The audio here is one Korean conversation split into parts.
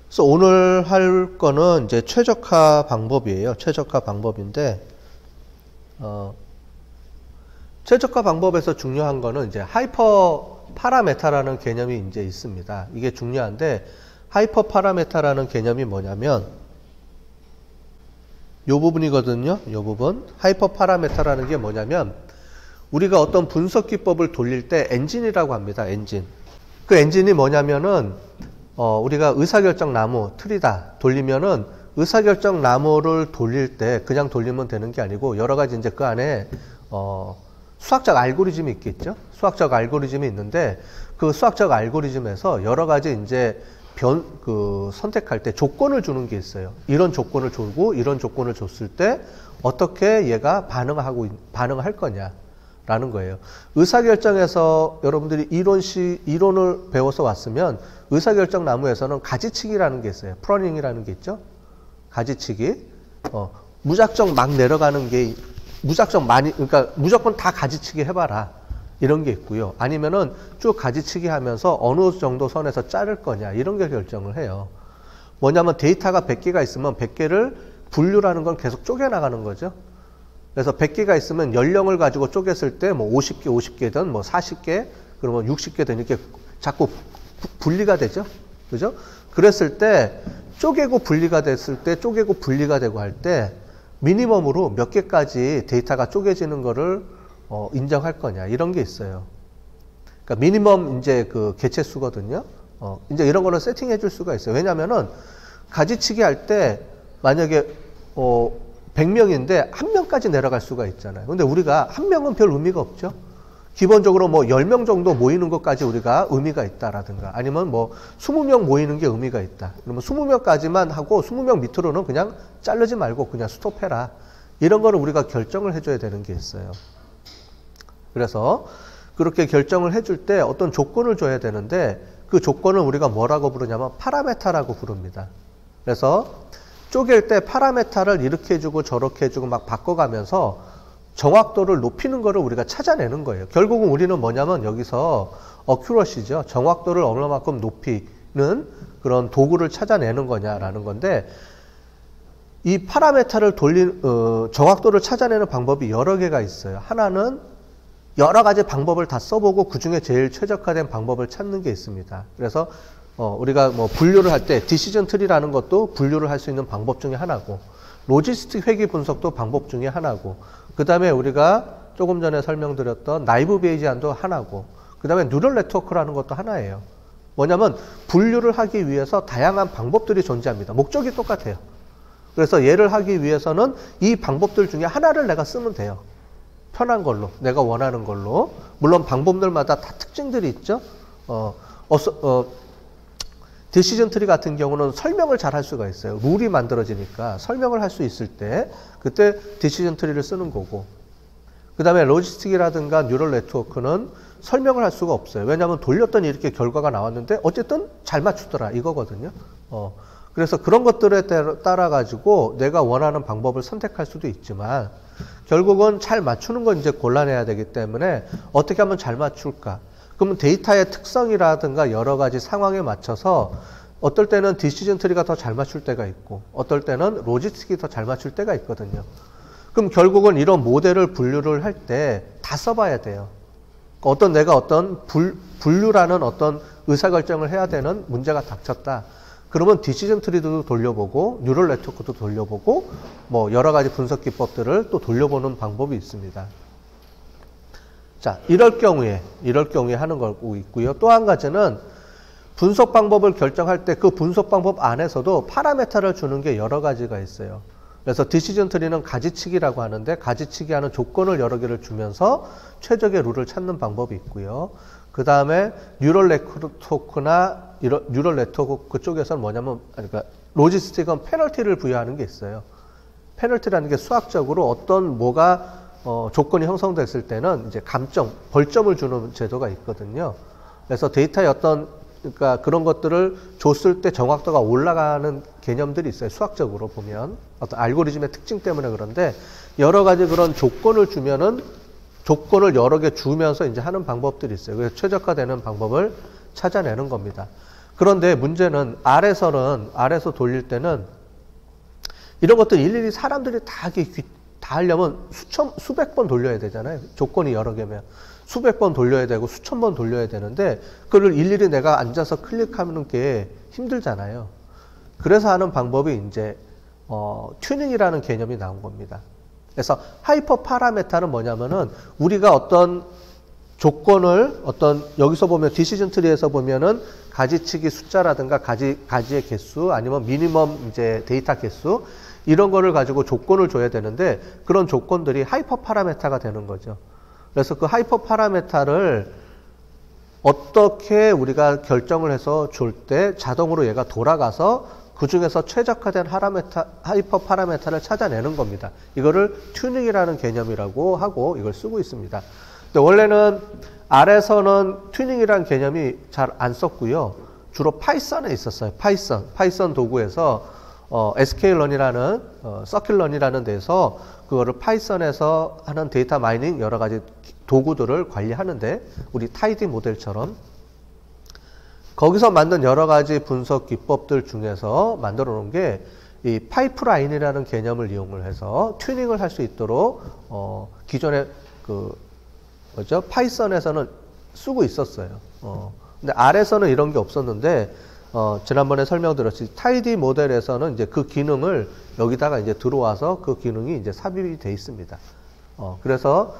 그래서 오늘 할 거는 이제 최적화 방법이에요. 최적화 방법인데, 최적화 방법에서 중요한 거는 이제 하이퍼 파라메타라는 개념이 이제 있습니다. 이게 중요한데, 하이퍼 파라메타라는 개념이 뭐냐면, 요 부분이거든요. 요 부분. 하이퍼 파라메타라는 게 뭐냐면, 우리가 어떤 분석 기법을 돌릴 때 엔진이라고 합니다. 엔진. 그 엔진이 뭐냐면은, 우리가 의사결정 나무, 트리다 돌리면은 의사결정 나무를 돌릴 때 그냥 돌리면 되는 게 아니고 여러 가지 이제 그 안에, 수학적 알고리즘이 있겠죠? 수학적 알고리즘이 있는데 그 수학적 알고리즘에서 여러 가지 이제 선택할 때 조건을 주는 게 있어요. 이런 조건을 주고 이런 조건을 줬을 때 어떻게 얘가 반응할 거냐. 라는 거예요. 의사결정에서 여러분들이 이론을 배워서 왔으면 의사결정 나무에서는 가지치기라는 게 있어요. 프러닝이라는 게 있죠. 가지치기. 무작정 막 내려가는 게 그러니까 무조건 다 가지치기 해봐라. 이런 게 있고요. 아니면은 쭉 가지치기 하면서 어느 정도 선에서 자를 거냐. 이런 게 결정을 해요. 뭐냐면 데이터가 100개가 있으면 100개를 분류라는 건 계속 쪼개나가는 거죠. 그래서 100개가 있으면 연령을 가지고 쪼갰을 때 뭐 50개든 뭐 40개, 그러면 60개든 이렇게 자꾸 분리가 되죠. 그죠? 그랬을 때 쪼개고 분리가 됐을 때 쪼개고 분리가 되고 할 때 미니멈으로 몇 개까지 데이터가 쪼개지는 거를 인정할 거냐. 이런 게 있어요. 그러니까 미니멈 이제 그 개체수거든요. 이제 이런 거를 세팅해 줄 수가 있어요. 왜냐면은 가지치기 할 때 만약에 100명인데 1명까지 내려갈 수가 있잖아요. 근데 우리가 1명은 별 의미가 없죠. 기본적으로 뭐 10명 정도 모이는 것까지 우리가 의미가 있다라든가 아니면 뭐 20명 모이는 게 의미가 있다. 그러면 20명까지만 하고 20명 밑으로는 그냥 자르지 말고 그냥 스톱해라. 이런 거를 우리가 결정을 해줘야 되는 게 있어요. 그래서 그렇게 결정을 해줄 때 어떤 조건을 줘야 되는데 그 조건을 우리가 뭐라고 부르냐면 파라메타라고 부릅니다. 그래서 쪼갤 때 파라메타를 이렇게 해주고 저렇게 해주고 막 바꿔가면서 정확도를 높이는 거를 우리가 찾아내는 거예요. 결국은 우리는 뭐냐면 여기서 어큐러시죠. 정확도를 얼마만큼 높이는 그런 도구를 찾아내는 거냐라는 건데 이 파라메타를 정확도를 찾아내는 방법이 여러 개가 있어요. 하나는 여러 가지 방법을 다 써보고 그 중에 제일 최적화된 방법을 찾는 게 있습니다. 그래서 우리가 뭐 분류를 할 때 디시전 트리라는 것도 분류를 할 수 있는 방법 중에 하나고 로지스틱 회귀 분석도 방법 중에 하나고 그 다음에 우리가 조금 전에 설명드렸던 나이브 베이지안도 하나고 그 다음에 뉴럴 네트워크라는 것도 하나예요. 뭐냐면 분류를 하기 위해서 다양한 방법들이 존재합니다. 목적이 똑같아요. 그래서 얘를 하기 위해서는 이 방법들 중에 하나를 내가 쓰면 돼요. 편한 걸로 내가 원하는 걸로. 물론 방법들마다 다 특징들이 있죠. 디시전 트리 같은 경우는 설명을 잘 할 수가 있어요. 룰이 만들어지니까 설명을 할 수 있을 때 그때 디시전 트리를 쓰는 거고 그 다음에 로지스틱이라든가 뉴럴 네트워크는 설명을 할 수가 없어요. 왜냐하면 돌렸더니 이렇게 결과가 나왔는데 어쨌든 잘 맞추더라 이거거든요. 그래서 그런 것들에 따라 가지고 내가 원하는 방법을 선택할 수도 있지만 결국은 잘 맞추는 건 이제 골라내야 되기 때문에 어떻게 하면 잘 맞출까? 그러면 데이터의 특성이라든가 여러 가지 상황에 맞춰서 어떨 때는 디시전 트리가 더 잘 맞출 때가 있고 어떨 때는 로지스틱이 더 잘 맞출 때가 있거든요. 그럼 결국은 이런 모델을 분류를 할 때 다 써봐야 돼요. 내가 어떤 분류라는 어떤 의사결정을 해야 되는 문제가 닥쳤다. 그러면 디시전 트리도 돌려보고 뉴럴 네트워크도 돌려보고 뭐 여러 가지 분석 기법들을 또 돌려보는 방법이 있습니다. 자, 이럴 경우에 하는 거고 있고요. 또 한 가지는 분석 방법을 결정할 때 그 분석 방법 안에서도 파라메타를 주는 게 여러 가지가 있어요. 그래서 디시전 트리는 가지치기라고 하는데 가지치기 하는 조건을 여러 개를 주면서 최적의 룰을 찾는 방법이 있고요. 그 다음에 뉴럴 네트워크 쪽에서는 뭐냐면 그러니까 로지스틱은 페널티를 부여하는 게 있어요. 페널티라는 게 수학적으로 조건이 형성됐을 때는 이제 벌점을 주는 제도가 있거든요. 그래서 데이터의 그러니까 그런 것들을 줬을 때 정확도가 올라가는 개념들이 있어요. 수학적으로 보면. 어떤 알고리즘의 특징 때문에 그런데 여러 가지 그런 조건을 주면은 조건을 여러 개 주면서 이제 하는 방법들이 있어요. 그래서 최적화되는 방법을 찾아내는 겁니다. 그런데 문제는 R에서 돌릴 때는 이런 것들 일일이 사람들이 다 하려면 수백 번 돌려야 되잖아요. 조건이 여러 개면. 수백 번 돌려야 되고 수천 번 돌려야 되는데 그걸 일일이 내가 앉아서 클릭하는 게 힘들잖아요. 그래서 하는 방법이 이제 튜닝이라는 개념이 나온 겁니다. 그래서 하이퍼 파라메타는 뭐냐면은 우리가 어떤 조건을 여기서 보면 디시전 트리에서 보면은 가지치기 숫자라든가 가지의 개수 아니면 미니멈 이제 데이터 개수 이런 거를 가지고 조건을 줘야 되는데 그런 조건들이 하이퍼 파라메타가 되는 거죠. 그래서 그 하이퍼 파라메타를 어떻게 우리가 결정을 해서 줄 때 자동으로 얘가 돌아가서 그 중에서 최적화된 하이퍼 파라메타를 찾아내는 겁니다. 이거를 튜닝이라는 개념이라고 하고 이걸 쓰고 있습니다. 근데 원래는 R에서는 튜닝이라는 개념이 잘 안 썼고요. 주로 파이썬에 있었어요. 파이썬 도구에서 sklearn이라는 scikit-learn이라는 데서 그거를 파이썬에서 하는 데이터 마이닝 여러 가지 도구들을 관리하는데 우리 타이디 모델처럼 거기서 만든 여러 가지 분석 기법들 중에서 만들어 놓은 게 이 파이프라인이라는 개념을 이용을 해서 튜닝을 할 수 있도록 기존에 파이썬에서는 쓰고 있었어요. 근데 R에서는 이런 게 없었는데 지난번에 설명드렸듯이 타이디 모델에서는 이제 그 기능을 여기다가 이제 들어와서 그 기능이 이제 삽입이 돼 있습니다. 그래서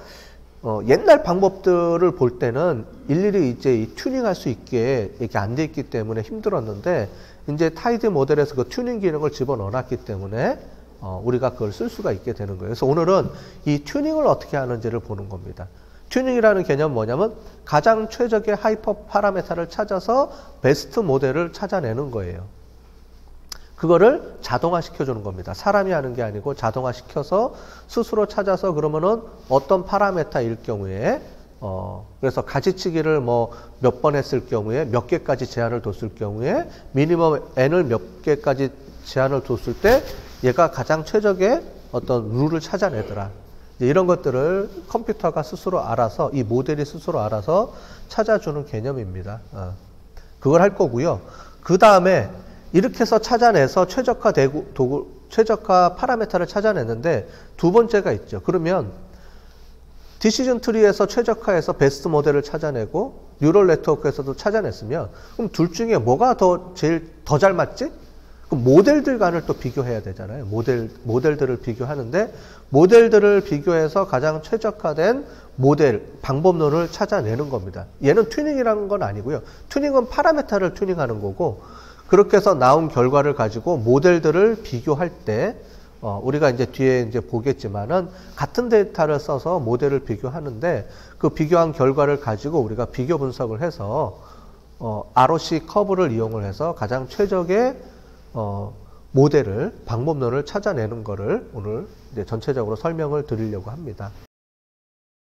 옛날 방법들을 볼 때는 일일이 이제 이 튜닝할 수 있게 이렇게 안 돼 있기 때문에 힘들었는데 이제 타이디 모델에서 그 튜닝 기능을 집어넣어놨기 때문에 우리가 그걸 쓸 수가 있게 되는 거예요. 그래서 오늘은 이 튜닝을 어떻게 하는지를 보는 겁니다. 튜닝이라는 개념은 뭐냐면 가장 최적의 하이퍼 파라메타를 찾아서 베스트 모델을 찾아내는 거예요. 그거를 자동화 시켜주는 겁니다. 사람이 하는 게 아니고 자동화 시켜서 스스로 찾아서 그러면은 어떤 파라메타일 경우에 그래서 가지치기를 뭐 몇 번 했을 경우에 몇 개까지 제한을 뒀을 경우에 미니멈 n을 몇 개까지 제한을 뒀을 때 얘가 가장 최적의 어떤 룰을 찾아내더라. 이런 것들을 컴퓨터가 스스로 알아서 이 모델이 스스로 알아서 찾아주는 개념입니다. 그걸 할 거고요. 그 다음에 이렇게 해서 찾아내서 최적화 파라메타를 찾아냈는데 두 번째가 있죠. 그러면 디시전 트리에서 최적화해서 베스트 모델을 찾아내고 뉴럴 네트워크에서도 찾아냈으면 그럼 둘 중에 뭐가 제일 더 잘 맞지? 그럼 모델들 간을 또 비교해야 되잖아요. 모델들을 비교하는데 모델들을 비교해서 가장 최적화된 모델, 방법론을 찾아내는 겁니다. 얘는 튜닝이라는 건 아니고요. 튜닝은 파라메타를 튜닝하는 거고 그렇게 해서 나온 결과를 가지고 모델들을 비교할 때 우리가 이제 뒤에 이제 보겠지만은 같은 데이터를 써서 모델을 비교하는데 그 비교한 결과를 가지고 우리가 비교 분석을 해서 ROC 커브를 이용을 해서 가장 최적의 모델을 방법론을 찾아내는 거를 오늘 이제 전체적으로 설명을 드리려고 합니다.